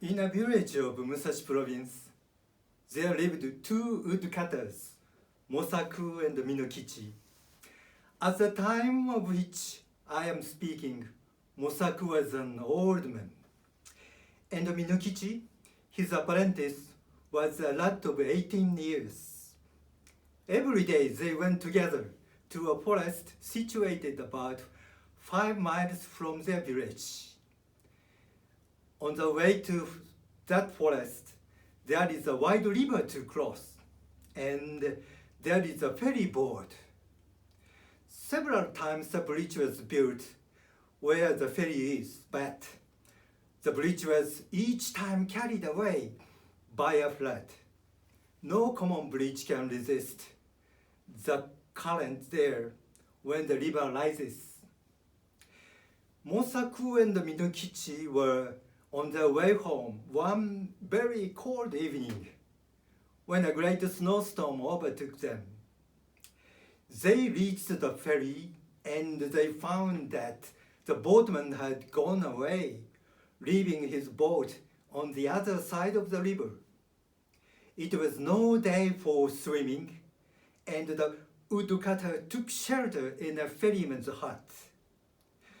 In a village of Musashi province, there lived two woodcutters, Mosaku and Minokichi. At the time of which I am speaking, Mosaku was an old man, and Minokichi, his apprentice, was a lad of 18 years. Every day they went together to a forest situated about 5 miles from their village. On the way to that forest, there is a wide river to cross, and there is a ferry boat. Several times the bridge was built where the ferry is, but the bridge was each time carried away by a flood. No common bridge can resist the current there when the river rises. Mosaku and Minokichi were on their way home one very cold evening when a great snowstorm overtook them. They reached the ferry and they found that the boatman had gone away, leaving his boat on the other side of the river. It was no day for swimming, and the woodcutter took shelter in a ferryman's hut,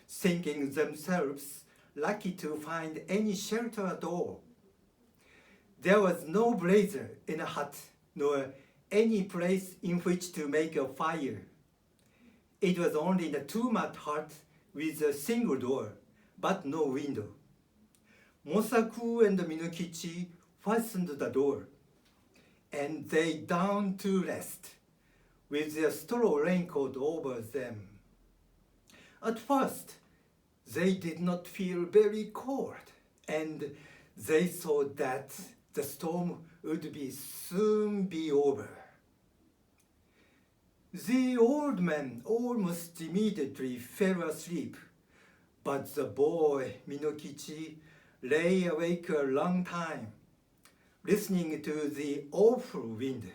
thinking themselves lucky to find any shelter at all. There was no brazier in a hut, nor any place in which to make a fire. It was only a two-mat hut with a single door, but no window. Mosaku and Minokichi fastened the door, and they down to rest, with their straw raincoat over them. At first, they did not feel very cold, and they thought that the storm would soon be over. The old man almost immediately fell asleep, but the boy Minokichi lay awake a long time, listening to the awful wind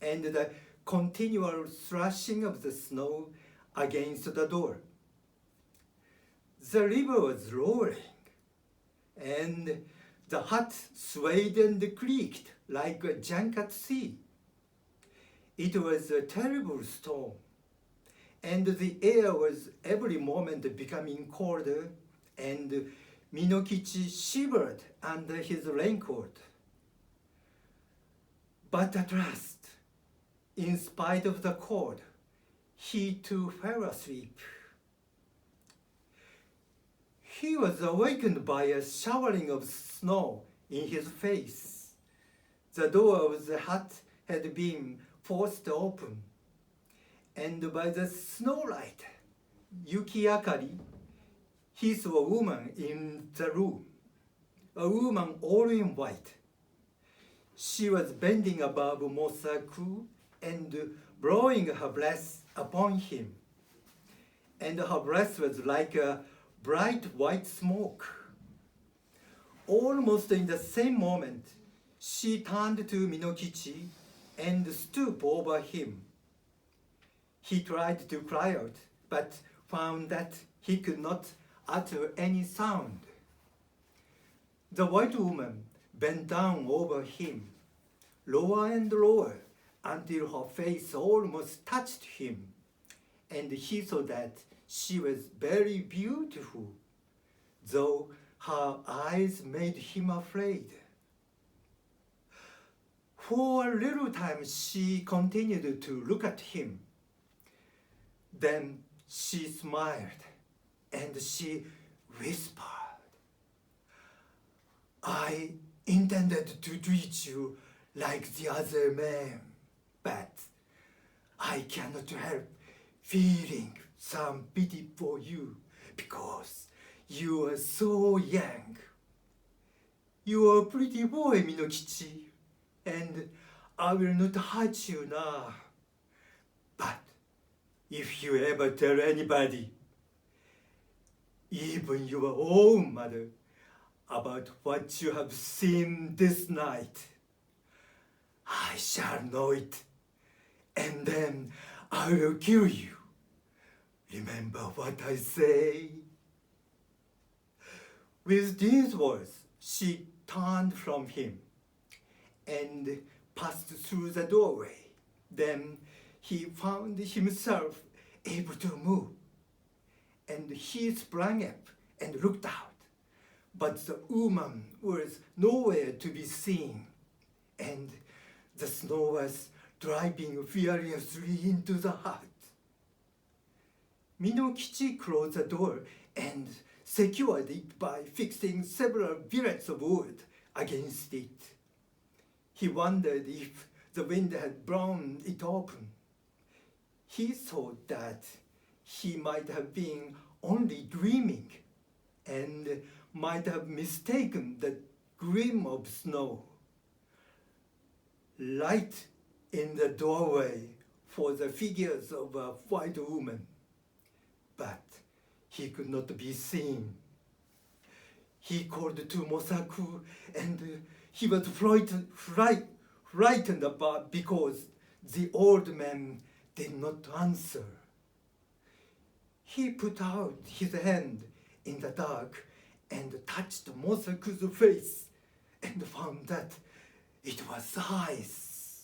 and the continual thrashing of the snow against the door. The river was roaring, and the hut swayed and creaked like a junk at sea. It was a terrible storm, and the air was every moment becoming colder, and Minokichi shivered under his raincoat. But at last, in spite of the cold, he too fell asleep. He was awakened by a showering of snow in his face. The door of the hut had been forced open, and by the snowlight, Yuki Akari, he saw a woman in the room, a woman all in white. She was bending above Mosaku and blowing her breath upon him, and her breath was like a bright white smoke. Almost in the same moment, she turned to Minokichi and stooped over him. He tried to cry out, but found that he could not utter any sound. The white woman bent down over him, lower and lower, until her face almost touched him, and he saw that she was very beautiful, though her eyes made him afraid. For a little time she continued to look at him. Then she smiled, and she whispered, "I intended to treat you like the other men, but I cannot help feeling some pity for you because you are so young. You are a pretty boy, Minokichi, and I will not hurt you now. But if you ever tell anybody, even your own mother, about what you have seen this night, I shall know it, and then I will kill you. Remember what I say?" With these words, she turned from him and passed through the doorway. Then he found himself able to move, and he sprang up and looked out. But the woman was nowhere to be seen, and the snow was driving furiously into the hut. Minokichi closed the door and secured it by fixing several billets of wood against it. He wondered if the wind had blown it open. He thought that he might have been only dreaming and might have mistaken the gleam of snow right in the doorway for the figures of a white woman. But he could not be seen. He called to Mosaku, and he was frightened about because the old man did not answer. He put out his hand in the dark and touched Mosaku's face and found that it was ice.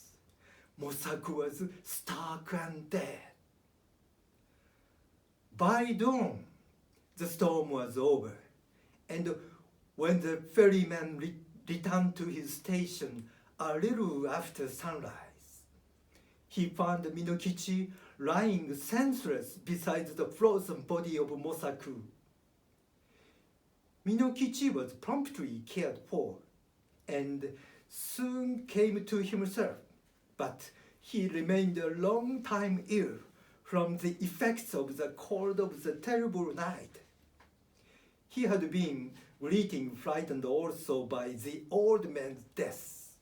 Mosaku was stark and dead. By dawn, the storm was over, and when the ferryman returned to his station a little after sunrise, he found Minokichi lying senseless beside the frozen body of Mosaku. Minokichi was promptly cared for and soon came to himself, but he remained a long time ill from the effects of the cold of the terrible night. He had been greatly frightened also by the old man's death,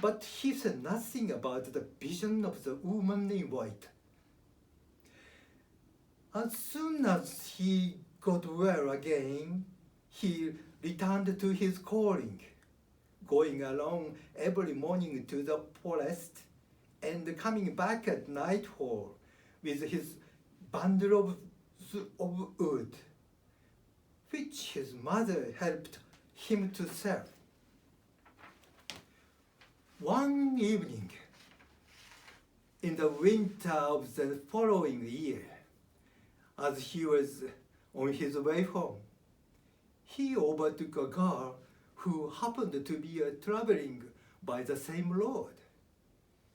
but he said nothing about the vision of the woman in white. As soon as he got well again, he returned to his calling, going along every morning to the forest and coming back at nightfall with his bundle of wood, which his mother helped him to sell. One evening, in the winter of the following year, as he was on his way home, he overtook a girl who happened to be traveling by the same road.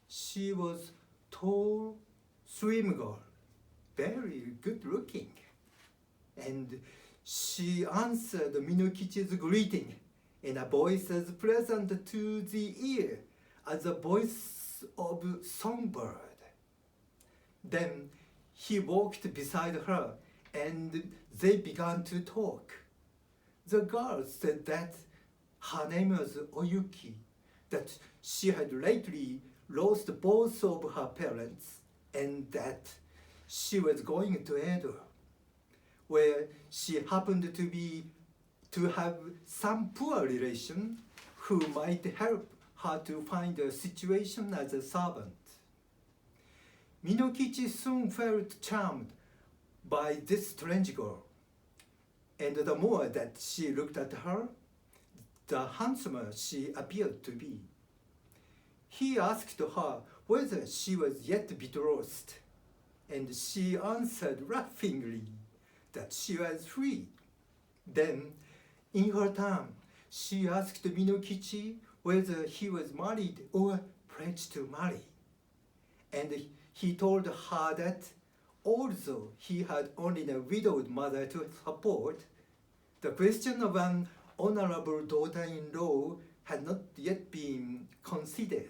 She was tall, slim girl, very good looking, and she answered Minokichi's greeting in a voice as pleasant to the ear as the voice of a songbird. Then he walked beside her, and they began to talk. The girl said that her name was Oyuki, that she had lately lost both of her parents, and that she was going to Edo, where she happened to have some poor relation who might help her to find a situation as a servant. Minokichi soon felt charmed by this strange girl, and the more that she looked at her, the handsomer she appeared to be. He asked her whether she was yet betrothed, and she answered laughingly that she was free. Then, in her turn, she asked Minokichi whether he was married or pledged to marry. And he told her that although he had only a widowed mother to support, the question of an honorable daughter-in-law had not yet been considered,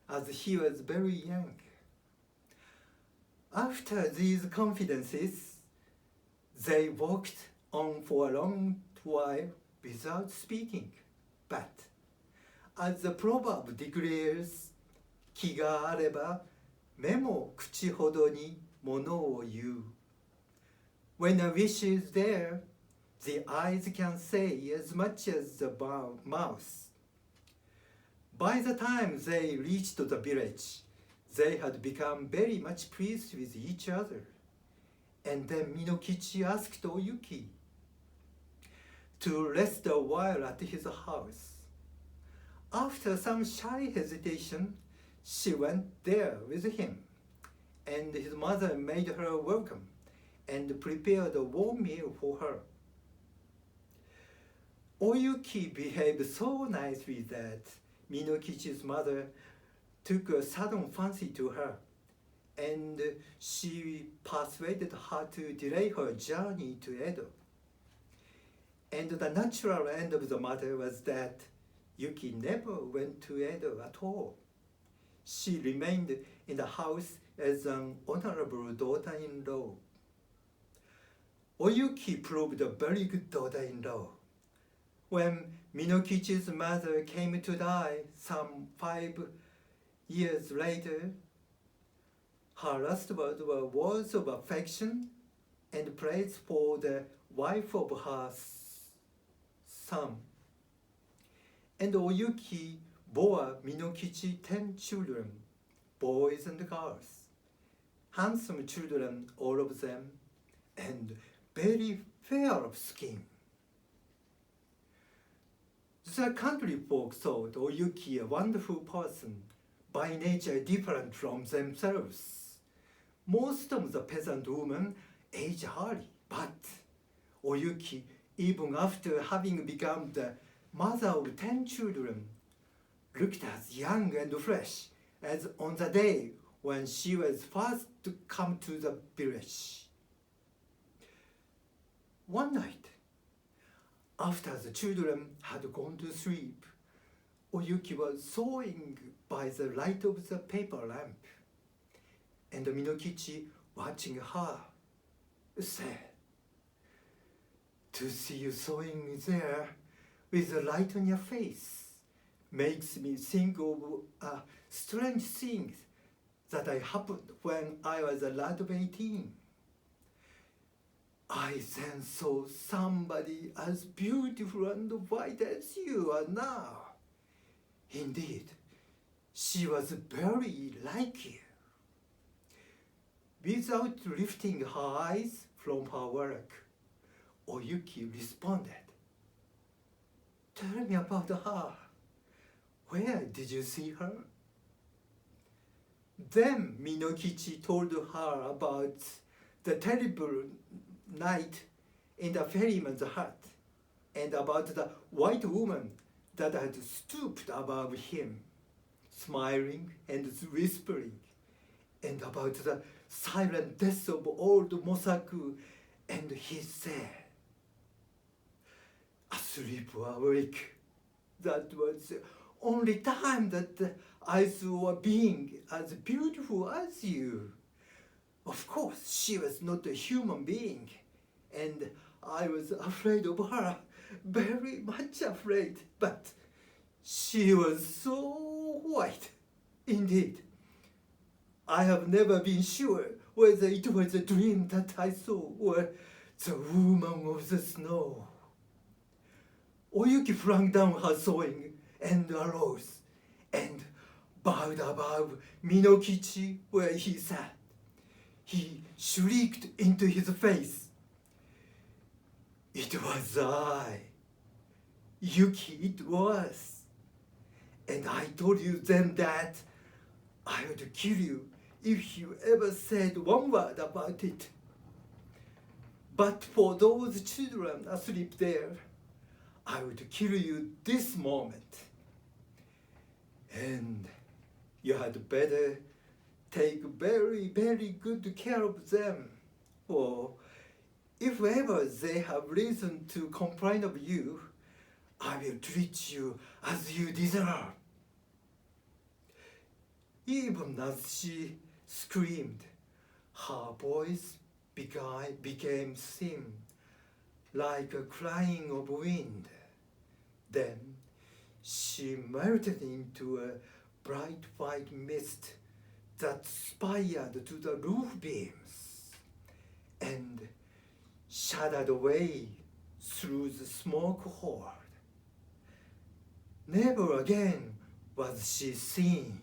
as he was very young. After these confidences, they walked on for a long while without speaking. But, as the proverb declares, 気があれば目も口ほどにものを言う. When a wish is there, the eyes can say as much as the mouth. By the time they reached the village, they had become very much pleased with each other. And then Minokichi asked Oyuki, to rest a while at his house. After some shy hesitation, she went there with him, and his mother made her welcome and prepared a warm meal for her. Oyuki behaved so nicely that Minokichi's mother took a sudden fancy to her, and she persuaded her to delay her journey to Edo. And the natural end of the matter was that Yuki never went to Edo at all. She remained in the house as an honorable daughter-in-law. Oyuki proved a very good daughter-in-law. When Minokichi's mother came to die some 5 years later, her last words were words of affection and praise for the wife of her son. And Oyuki bore Minokichi 10 children, boys and girls, handsome children, all of them, and very fair of skin. The country folk thought Oyuki a wonderful person, by nature different from themselves. Most of the peasant women age early, but Oyuki, even after having become the mother of 10 children, looked as young and fresh as on the day when she was first to come to the village. One night, after the children had gone to sleep, Oyuki was sewing by the light of the paper lamp, and Minokichi, watching her, said, "To see you sewing there with the light on your face makes me think of strange things that happened when I was a lad of 18. I then saw somebody as beautiful and white as you are now. Indeed, she was very like you." Without lifting her eyes from her work, Oyuki responded, "Tell me about her. Where did you see her?" Then Minokichi told her about the terrible night in the ferryman's hut, and about the white woman that had stooped above him, smiling and whispering, and about the silent death of old Mosaku, and he said, "Asleep or awake, that was the only time that I saw a being as beautiful as you. Of course, she was not a human being, and I was afraid of her, very much afraid, but she was so white. Indeed, I have never been sure whether it was a dream that I saw or the woman of the snow." Oyuki flung down her sewing and arose, and bowed above Minokichi where he sat. He shrieked into his face, "It was I. Yuki, it was. And I told you then that I would kill you if you ever said one word about it. But for those children asleep there, I would kill you this moment. And you had better take very, very good care of them, for if ever they have reason to complain of you, I will treat you as you deserve." Even as she screamed, her voice became thin, like a crying of wind. Then she melted into a bright white mist that spired to the roof beams, and shuddered away through the smoke hole. Never again was she seen.